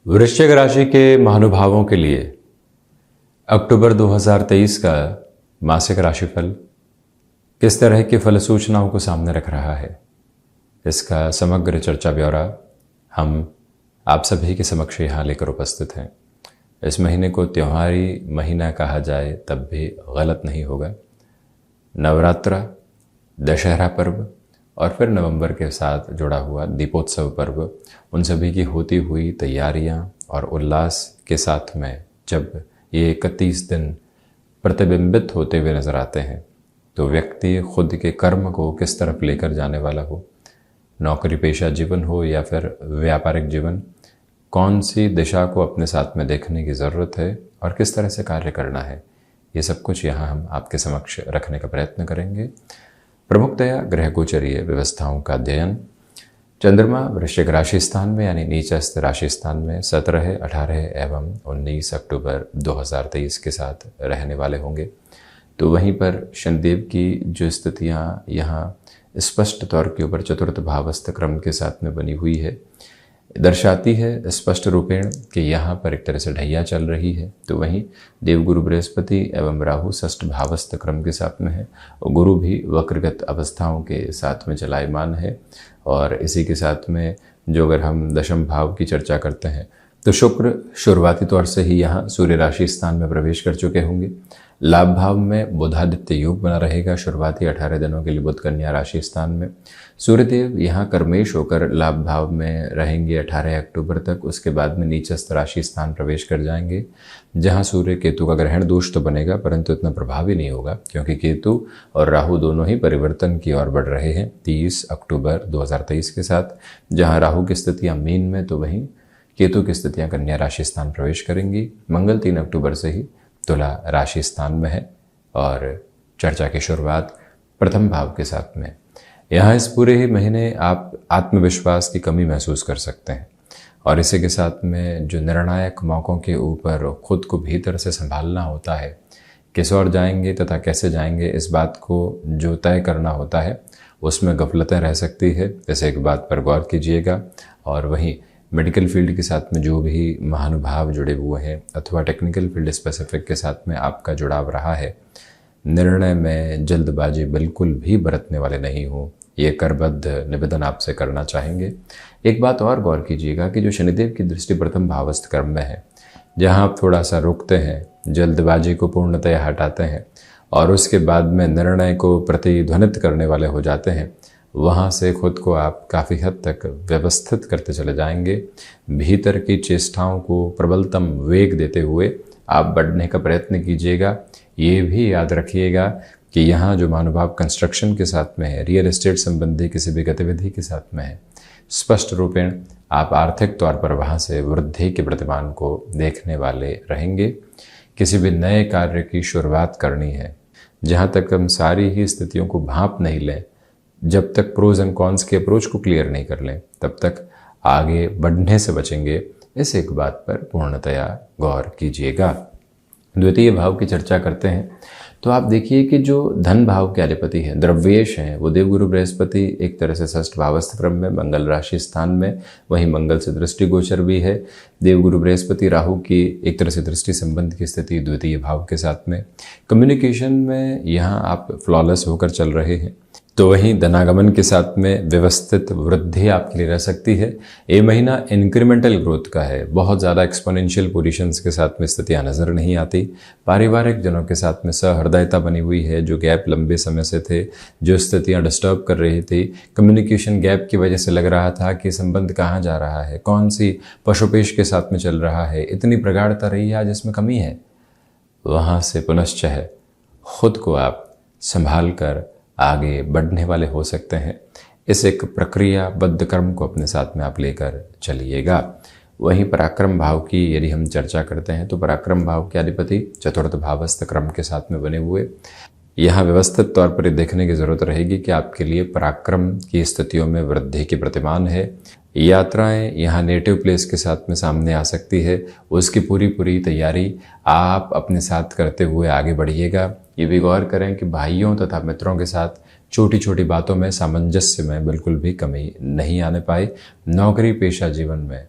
वृश्चिक राशि के महानुभावों के लिए अक्टूबर 2023 का मासिक राशिफल किस तरह की फल सूचनाओं को सामने रख रहा है, इसका समग्र चर्चा ब्यौरा हम आप सभी के समक्ष यहाँ लेकर उपस्थित हैं। इस महीने को त्योहारी महीना कहा जाए तब भी गलत नहीं होगा। नवरात्रा, दशहरा पर्व और फिर नवंबर के साथ जुड़ा हुआ दीपोत्सव पर्व, उन सभी की होती हुई तैयारियां और उल्लास के साथ में जब ये 31 दिन प्रतिबिंबित होते हुए नजर आते हैं तो व्यक्ति खुद के कर्म को किस तरफ लेकर जाने वाला हो, नौकरी पेशा जीवन हो या फिर व्यापारिक जीवन, कौन सी दिशा को अपने साथ में देखने की ज़रूरत है और किस तरह से कार्य करना है, ये सब कुछ यहाँ हम आपके समक्ष रखने का प्रयत्न करेंगे। प्रमुखतया ग्रह गोचरीय व्यवस्थाओं का अध्ययन। चंद्रमा वृश्चिक राशि स्थान में यानी नीचस्थ राशि स्थान में 17, 18 एवं 19 अक्टूबर 2023 के साथ रहने वाले होंगे। तो वहीं पर शनिदेव की जो स्थितियां यहाँ स्पष्ट तौर के ऊपर चतुर्थ भावस्थ क्रम के साथ में बनी हुई है, दर्शाती है स्पष्ट रूपेण कि यहाँ पर एक तरह से ढैया चल रही है। तो वहीं देवगुरु बृहस्पति एवं राहु षष्ठ भावस्थ क्रम के साथ में है और गुरु भी वक्रगत अवस्थाओं के साथ में चलायमान है। और इसी के साथ में जो अगर हम दशम भाव की चर्चा करते हैं तो शुक्र शुरुआती तौर से ही यहाँ सूर्य राशि स्थान में प्रवेश कर चुके होंगे। लाभ भाव में बुधादित्य योग बना रहेगा शुरुआती 18 दिनों के लिए बुध कन्या राशि स्थान में। सूर्यदेव यहाँ कर्मेश होकर लाभ भाव में रहेंगे 18 अक्टूबर तक। उसके बाद में नीचस्थ राशि स्थान प्रवेश कर जाएंगे जहाँ सूर्य केतु का ग्रहण दोष तो बनेगा परंतु इतना प्रभावी नहीं होगा क्योंकि केतु और राहु दोनों ही परिवर्तन की ओर बढ़ रहे हैं 30 अक्टूबर 2023 के साथ। जहाँ राहु की स्थितियाँ मीन में तो वहीं केतु की स्थितियाँ कन्या राशि स्थान प्रवेश करेंगी। मंगल 3 अक्टूबर से ही तुला राशि स्थान में है और चर्चा की शुरुआत प्रथम भाव के साथ में। यहाँ इस पूरे ही महीने आप आत्मविश्वास की कमी महसूस कर सकते हैं और इसी के साथ में जो निर्णायक मौक़ों के ऊपर खुद को भीतर से संभालना होता है, किस ओर जाएंगे तथा कैसे जाएंगे, इस बात को जो तय करना होता है उसमें गफलतें रह सकती है। इस एक बात पर गौर कीजिएगा। और वहीं मेडिकल फील्ड के साथ में जो भी महानुभाव जुड़े हुए हैं अथवा टेक्निकल फील्ड स्पेसिफिक के साथ में आपका जुड़ाव रहा है, निर्णय में जल्दबाजी बिल्कुल भी बरतने वाले नहीं हो, ये करबद्ध निवेदन आपसे करना चाहेंगे। एक बात और गौर कीजिएगा कि जो शनिदेव की दृष्टि प्रथम भावस्थ क्रम में है, जहाँ आप थोड़ा सा रुकते हैं, जल्दबाजी को पूर्णतया हटाते हैं और उसके बाद में निर्णय को प्रतिध्वनित करने वाले हो जाते हैं, वहाँ से खुद को आप काफ़ी हद तक व्यवस्थित करते चले जाएंगे। भीतर की चेष्टाओं को प्रबलतम वेग देते हुए आप बढ़ने का प्रयत्न कीजिएगा। ये भी याद रखिएगा कि यहाँ जो महानुभाव कंस्ट्रक्शन के साथ में है, रियल एस्टेट संबंधी किसी भी गतिविधि के साथ में है, स्पष्ट रूपेण आप आर्थिक तौर पर वहाँ से वृद्धि के प्रतिमान को देखने वाले रहेंगे। किसी भी नए कार्य की शुरुआत करनी है, जहाँ तक हम सारी ही स्थितियों को भांप नहीं लें, जब तक प्रोज एंड कॉन्स के अप्रोच को क्लियर नहीं कर लें, तब तक आगे बढ़ने से बचेंगे। इस एक बात पर पूर्णतया गौर कीजिएगा। द्वितीय भाव की चर्चा करते हैं तो आप देखिए कि जो धन भाव के अधिपति हैं, द्रव्येश हैं, वो देवगुरु बृहस्पति एक तरह से षष्ठ भावस्थ क्रम में मंगल राशि स्थान में, वहीं मंगल से दृष्टि गोचर भी है। देवगुरु बृहस्पति राहु की एक तरह से दृष्टि संबंध की स्थिति द्वितीय भाव के साथ में। कम्युनिकेशन में यहाँ आप फ्लॉलेस होकर चल रहे हैं, तो वहीं धनागमन के साथ में व्यवस्थित वृद्धि आपके लिए रह सकती है। ये महीना इंक्रीमेंटल ग्रोथ का है, बहुत ज़्यादा एक्सपोनेंशियल पोजीशंस के साथ में स्थितियां नज़र नहीं आती। पारिवारिक जनों के साथ में सहृदयता बनी हुई है, जो गैप लंबे समय से थे, जो स्थितियां डिस्टर्ब कर रही थी, कम्युनिकेशन गैप की वजह से लग रहा था कि संबंध कहाँ जा रहा है, कौन सी पशुपेश के साथ में चल रहा है, इतनी प्रगाढ़ता रही है, आज इसमें कमी है। वहाँ से पुनश्च है खुद को आप संभाल कर आगे बढ़ने वाले हो सकते हैं। इस एक प्रक्रियाबद्ध कर्म को अपने साथ में आप लेकर चलिएगा। वहीं पराक्रम भाव की यदि हम चर्चा करते हैं तो पराक्रम भाव के अधिपति चतुर्थ भावस्थ क्रम के साथ में बने हुए, यहाँ व्यवस्थित तौर पर देखने की जरूरत रहेगी कि आपके लिए पराक्रम की स्थितियों में वृद्धि की प्रतिमान है। यात्राएं यहाँ नेटिव प्लेस के साथ में सामने आ सकती है, उसकी पूरी तैयारी आप अपने साथ करते हुए आगे बढ़िएगा। ये भी गौर करें कि भाइयों तथा मित्रों के साथ छोटी छोटी बातों में सामंजस्य में बिल्कुल भी कमी नहीं आने पाए। नौकरी पेशा जीवन में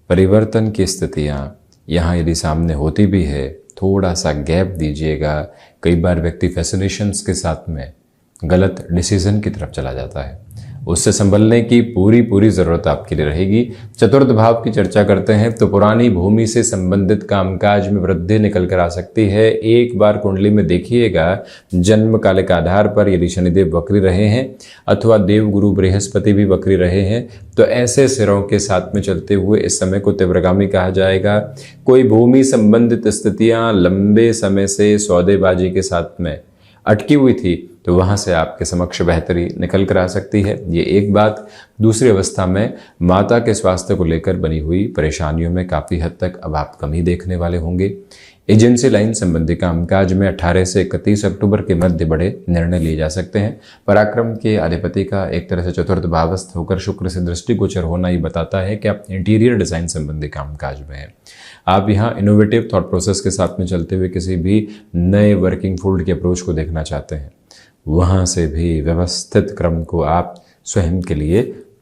परिवर्तन की स्थितियाँ यहाँ यदि सामने होती भी है, थोड़ा सा गैप दीजिएगा। कई बार व्यक्ति फैसिनेशंस के साथ में गलत डिसीजन की तरफ चला जाता है, उससे संभलने की पूरी ज़रूरत आपके लिए रहेगी। चतुर्थ भाव की चर्चा करते हैं तो पुरानी भूमि से संबंधित कामकाज में वृद्धि निकल कर आ सकती है। एक बार कुंडली में देखिएगा, जन्म कालिक आधार पर यदि शनिदेव वक्री रहे हैं अथवा देवगुरु बृहस्पति भी वक्री रहे हैं तो ऐसे सिरों के साथ में चलते हुए इस समय को तीव्रगामी कहा जाएगा। कोई भूमि संबंधित स्थितियां लंबे समय से सौदेबाजी के साथ में अटकी हुई थी तो वहां से आपके समक्ष बेहतरी निकल कर आ सकती है, ये एक बात। दूसरी अवस्था में माता के स्वास्थ्य को लेकर बनी हुई परेशानियों में काफ़ी हद तक अब आप कमी देखने वाले होंगे। एजेंसी लाइन संबंधी कामकाज में 18 से 31 अक्टूबर के मध्य बड़े निर्णय लिए जा सकते हैं। पराक्रम के अधिपति का एक तरह से चतुर्थ भावस्थ होकर शुक्र से दृष्टिगोचर होना ही बताता है कि आप इंटीरियर डिजाइन संबंधी कामकाज में हैं। आप यहाँ इनोवेटिव थॉट प्रोसेस के साथ में चलते हुए किसी भी नए वर्किंग फील्ड के अप्रोच को देखना चाहते हैं, वहाँ से भी व्यवस्थित क्रम को आप स्वयं के लिए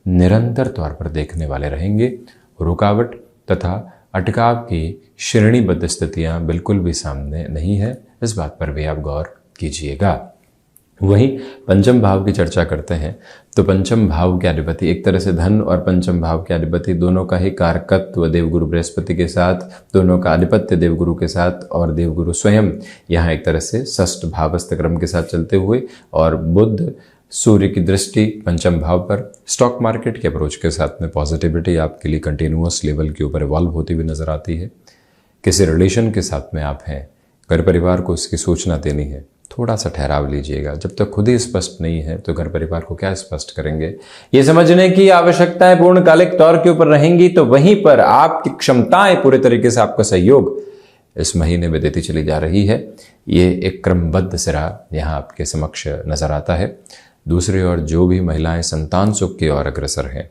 निरंतर तौर पर देखने वाले रहेंगे। रुकावट तथा अटकाव की श्रेणीबद्ध स्थितियाँ बिल्कुल भी सामने नहीं है, इस बात पर भी आप गौर कीजिएगा। वहीं पंचम भाव की चर्चा करते हैं तो पंचम भाव के अधिपति एक तरह से धन और पंचम भाव के अधिपति दोनों का ही कारकत्व देवगुरु बृहस्पति के साथ, दोनों का आधिपत्य देवगुरु के साथ और देवगुरु स्वयं यहाँ एक तरह से षष्ठ भावस्थ क्रम के साथ चलते हुए और बुध सूर्य की दृष्टि पंचम भाव पर स्टॉक मार्केट के अप्रोच के साथ में पॉजिटिविटी आपके लिए कंटिन्यूअस लेवल के ऊपर इवॉल्व होती हुई नजर आती है। किसी रिलेशन के साथ में आप हैं, घर परिवार को उसकी सूचना देनी है, थोड़ा सा ठहराव लीजिएगा। जब तक खुद ही स्पष्ट नहीं है तो घर परिवार को क्या स्पष्ट करेंगे, ये समझने की आवश्यकताएं पूर्णकालिक तौर के ऊपर रहेंगी। तो वहीं पर आपकी क्षमताएं पूरे तरीके से आपका सहयोग इस महीने में देती चली जा रही है। ये एक क्रमबद्ध सिरा यहाँ आपके समक्ष नजर आता है। दूसरी ओर जो भी महिलाएं संतान सुख की ओर अग्रसर हैं,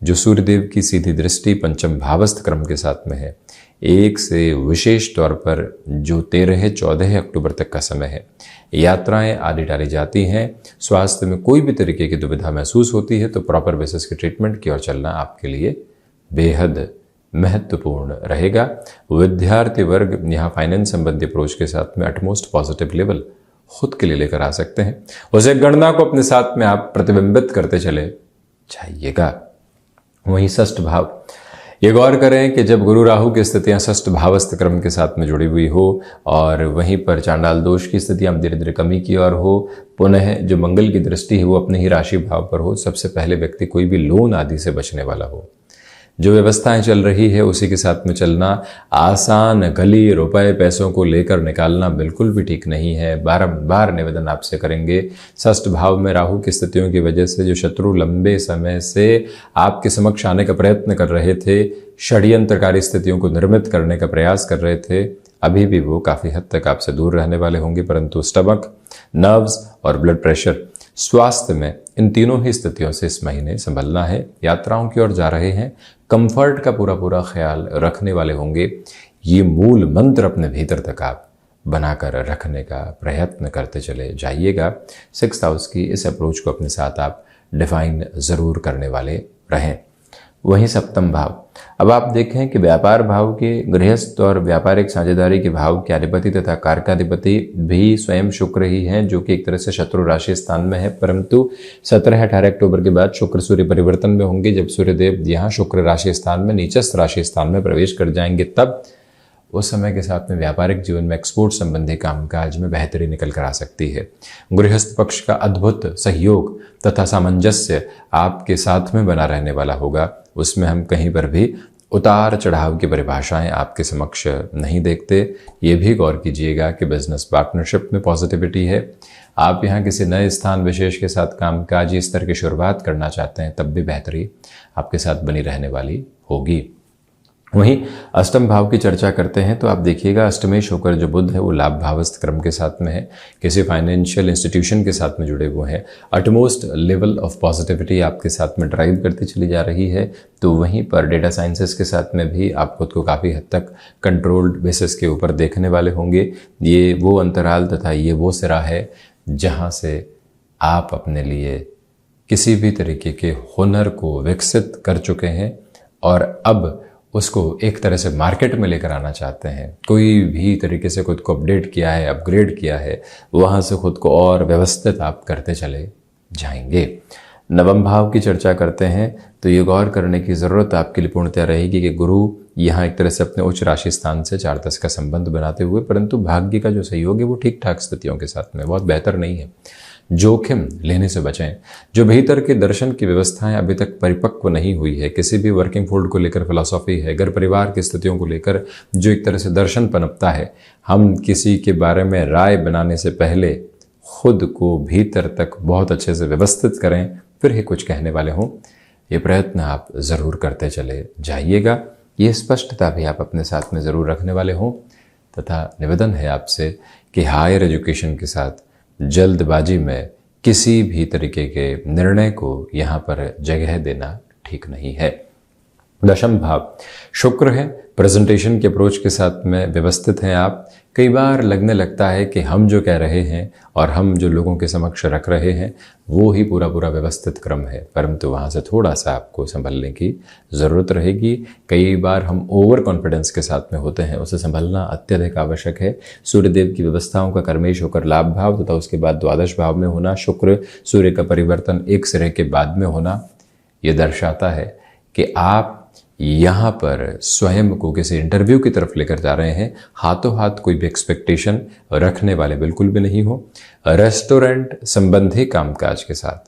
जो सूर्यदेव की सीधी दृष्टि पंचम भावस्थ क्रम के साथ में है, एक से विशेष तौर पर जो 13-14 अक्टूबर तक का समय है, यात्राएं आदि टाली जाती हैं। स्वास्थ्य में कोई भी तरीके की दुविधा महसूस होती है तो प्रॉपर बेसिस के ट्रीटमेंट की ओर चलना आपके लिए बेहद महत्वपूर्ण रहेगा। विद्यार्थी वर्ग यहाँ फाइनेंस संबंधी अप्रोच के साथ में अटमोस्ट पॉजिटिव लेवल खुद के लिए लेकर आ सकते हैं। उसे गणना को अपने साथ में आप प्रतिबिंबित करते चले जाइएगा। वहीं षष्ठ भाव, ये गौर करें कि जब गुरु राहु की स्थितियां षष्ठ भावस्थ क्रम के साथ में जुड़ी हुई हो और वहीं पर चांडाल दोष की स्थितियां धीरे धीरे कमी की ओर हो, पुनः जो मंगल की दृष्टि है वो अपने ही राशि भाव पर हो, सबसे पहले व्यक्ति कोई भी लोन आदि से बचने वाला हो। जो व्यवस्थाएं चल रही है उसी के साथ में चलना। आसान गली रुपए पैसों को लेकर निकालना बिल्कुल भी ठीक नहीं है। बारंबार निवेदन आपसे करेंगे। षष्ठ भाव में राहु की स्थितियों की वजह से जो शत्रु लंबे समय से आपके समक्ष आने का प्रयत्न कर रहे थे, षड्यंत्रकारी स्थितियों को निर्मित करने का प्रयास कर रहे थे, अभी भी वो काफी हद तक आपसे दूर रहने वाले होंगे। परंतु स्टमक, नर्व्स और ब्लड प्रेशर, स्वास्थ्य में इन तीनों ही स्थितियों से इस महीने संभलना है। यात्राओं की ओर जा रहे हैं, कंफर्ट का पूरा ख्याल रखने वाले होंगे। ये मूल मंत्र अपने भीतर तक आप बनाकर रखने का प्रयत्न करते चले जाइएगा। 6th हाउस की इस अप्रोच को अपने साथ आप डिफाइन जरूर करने वाले रहें। वहीं सप्तम भाव, अब आप देखें कि व्यापार भाव के गृहस्थ और व्यापारिक साझेदारी के भाव के अधिपति तथा कारकाधिपति भी स्वयं शुक्र ही हैं, जो कि एक तरह से शत्रु राशि स्थान में है। परंतु 17-18 अक्टूबर के बाद शुक्र सूर्य परिवर्तन में होंगे। जब सूर्यदेव यहाँ शुक्र राशि स्थान में नीचस्थ राशि स्थान में प्रवेश कर जाएंगे, तब उस समय के साथ में व्यापारिक जीवन में एक्सपोर्ट संबंधी कामकाज में बेहतरी निकल कर आ सकती है। गृहस्थ पक्ष का अद्भुत सहयोग तथा सामंजस्य आपके साथ में बना रहने वाला होगा। उसमें हम कहीं पर भी उतार चढ़ाव की परिभाषाएं आपके समक्ष नहीं देखते। ये भी गौर कीजिएगा कि बिजनेस पार्टनरशिप में पॉजिटिविटी है। आप यहाँ किसी नए स्थान विशेष के साथ कामकाजी स्तर की शुरुआत करना चाहते हैं, तब भी बेहतरी आपके साथ बनी रहने वाली होगी। वहीं अष्टम भाव की चर्चा करते हैं तो आप देखिएगा, अष्टमेश होकर जो बुध है वो लाभ भावस्थ क्रम के साथ में है, किसी फाइनेंशियल इंस्टीट्यूशन के साथ में जुड़े हुए हैं। अटमोस्ट लेवल ऑफ पॉजिटिविटी आपके साथ में ड्राइव करती चली जा रही है। तो वहीं पर डेटा साइंसेस के साथ में भी आप खुद को काफ़ी हद तक कंट्रोल्ड बेसिस के ऊपर देखने वाले होंगे। ये वो अंतराल तथा ये वो सिरा है जहाँ से आप अपने लिए किसी भी तरीके के हुनर को विकसित कर चुके हैं और अब उसको एक तरह से मार्केट में लेकर आना चाहते हैं, कोई भी तरीके से खुद को अपडेट किया है, अपग्रेड किया है, वहाँ से खुद को और व्यवस्थित आप करते चले जाएंगे। नवम भाव की चर्चा करते हैं तो ये गौर करने की ज़रूरत आपके लिए पूर्णतः रहेगी कि गुरु यहाँ एक तरह से अपने उच्च राशि स्थान से 4-10 का संबंध बनाते हुए, परंतु भाग्य का जो सहयोग है वो ठीक ठाक स्थितियों के साथ में बहुत बेहतर नहीं है। जोखिम लेने से बचें। जो भीतर के दर्शन की व्यवस्थाएं अभी तक परिपक्व नहीं हुई है, किसी भी वर्किंग फोल्ड को लेकर फिलॉसफी है, घर परिवार की स्थितियों को लेकर जो एक तरह से दर्शन पनपता है, हम किसी के बारे में राय बनाने से पहले खुद को भीतर तक बहुत अच्छे से व्यवस्थित करें, फिर ही कुछ कहने वाले हों। ये प्रयत्न आप ज़रूर करते चले जाइएगा। ये स्पष्टता भी आप अपने साथ में ज़रूर रखने वाले हों, तथा निवेदन है आपसे कि हायर एजुकेशन के साथ जल्दबाजी में किसी भी तरीके के निर्णय को यहाँ पर जगह देना ठीक नहीं है। दशम भाव शुक्र है, प्रेजेंटेशन के अप्रोच के साथ में व्यवस्थित हैं आप। कई बार लगने लगता है कि हम जो कह रहे हैं और हम जो लोगों के समक्ष रख रहे हैं वो ही पूरा व्यवस्थित क्रम है, परंतु वहाँ से थोड़ा सा आपको संभलने की ज़रूरत रहेगी। कई बार हम ओवर कॉन्फिडेंस के साथ में होते हैं, उसे संभलना अत्यधिक आवश्यक है। सूर्यदेव की व्यवस्थाओं का कर्मेश होकर लाभ भाव तथा उसके बाद द्वादश भाव में होना, शुक्र सूर्य का परिवर्तन एक सिरे के बाद में होना, ये दर्शाता है कि आप यहाँ पर स्वयं को किसी इंटरव्यू की तरफ लेकर जा रहे हैं। हाथों हाथ कोई भी एक्सपेक्टेशन रखने वाले बिल्कुल भी नहीं हो। रेस्टोरेंट संबंधी कामकाज के साथ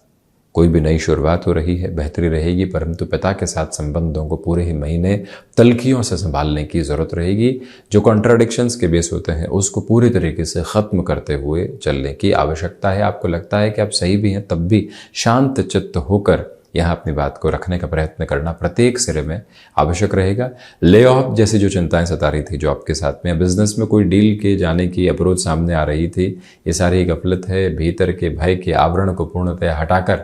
कोई भी नई शुरुआत हो रही है, बेहतरी रहेगी, परंतु पिता के साथ संबंधों को पूरे ही महीने तल्खियों से संभालने की ज़रूरत रहेगी। जो कॉन्ट्राडिक्शंस के बेस होते हैं उसको पूरी तरीके से ख़त्म करते हुए चलने की आवश्यकता है। आपको लगता है कि आप सही भी हैं, तब भी शांत चित्त होकर यहाँ अपनी बात को रखने का प्रयत्न करना प्रत्येक सिरे में आवश्यक रहेगा। ले ऑफ जैसी जो चिंताएं सता रही थी जो आपके साथ में, बिजनेस में कोई डील के जाने की अप्रोच सामने आ रही थी, ये सारी गफलत है। भीतर के भय के आवरण को पूर्णतः हटाकर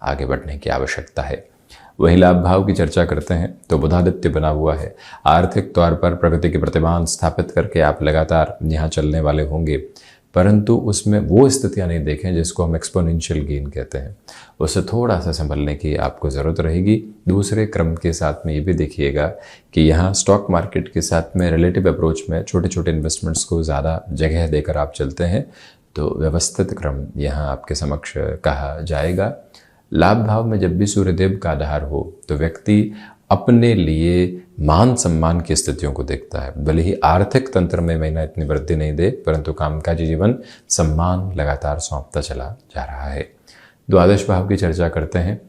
आगे बढ़ने की आवश्यकता है। वहीं लाभ भाव की चर्चा करते हैं तो बुधादित्य बना हुआ है। आर्थिक तौर पर प्रगति के प्रतिमान स्थापित करके आप लगातार यहाँ चलने वाले होंगे, परंतु उसमें वो स्थितियां नहीं देखें जिसको हम एक्सपोनेंशियल गेन कहते हैं, उससे थोड़ा सा संभलने की आपको ज़रूरत रहेगी। दूसरे क्रम के साथ में ये भी देखिएगा कि यहाँ स्टॉक मार्केट के साथ में रिलेटिव अप्रोच में छोटे छोटे इन्वेस्टमेंट्स को ज़्यादा जगह देकर आप चलते हैं तो व्यवस्थित क्रम यहाँ आपके समक्ष कहा जाएगा। लाभ भाव में जब भी सूर्यदेव का आधार हो तो व्यक्ति अपने लिए मान सम्मान की स्थितियों को देखता है। भले ही आर्थिक तंत्र में महीना इतनी वृद्धि नहीं दे, परंतु कामकाजी जीवन सम्मान लगातार सौंपता चला जा रहा है। द्वादश भाव की चर्चा करते हैं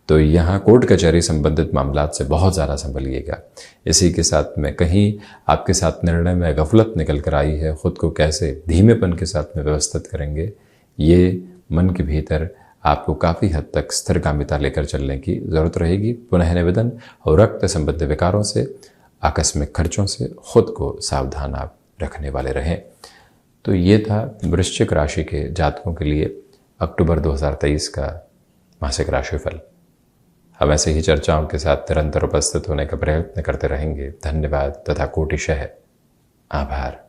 तो यहाँ कोर्ट कचहरी संबंधित मामलात से बहुत ज़्यादा संभलिएगा। इसी के साथ में कहीं आपके साथ निर्णय में गफलत निकल कर आई है, खुद को कैसे धीमेपन के साथ में व्यवस्थित करेंगे, ये मन के भीतर आपको काफ़ी हद तक स्थिरगामिता लेकर चलने की ज़रूरत रहेगी। पुनः निवेदन और रक्त संबंधी विकारों से, आकस्मिक खर्चों से खुद को सावधान आप रखने वाले रहें। तो ये था वृश्चिक राशि के जातकों के लिए अक्टूबर 2023 का मासिक राशिफल। हम ऐसे ही चर्चाओं के साथ निरंतर उपस्थित होने का प्रयत्न करते रहेंगे। धन्यवाद तथा कोटिशः आभार।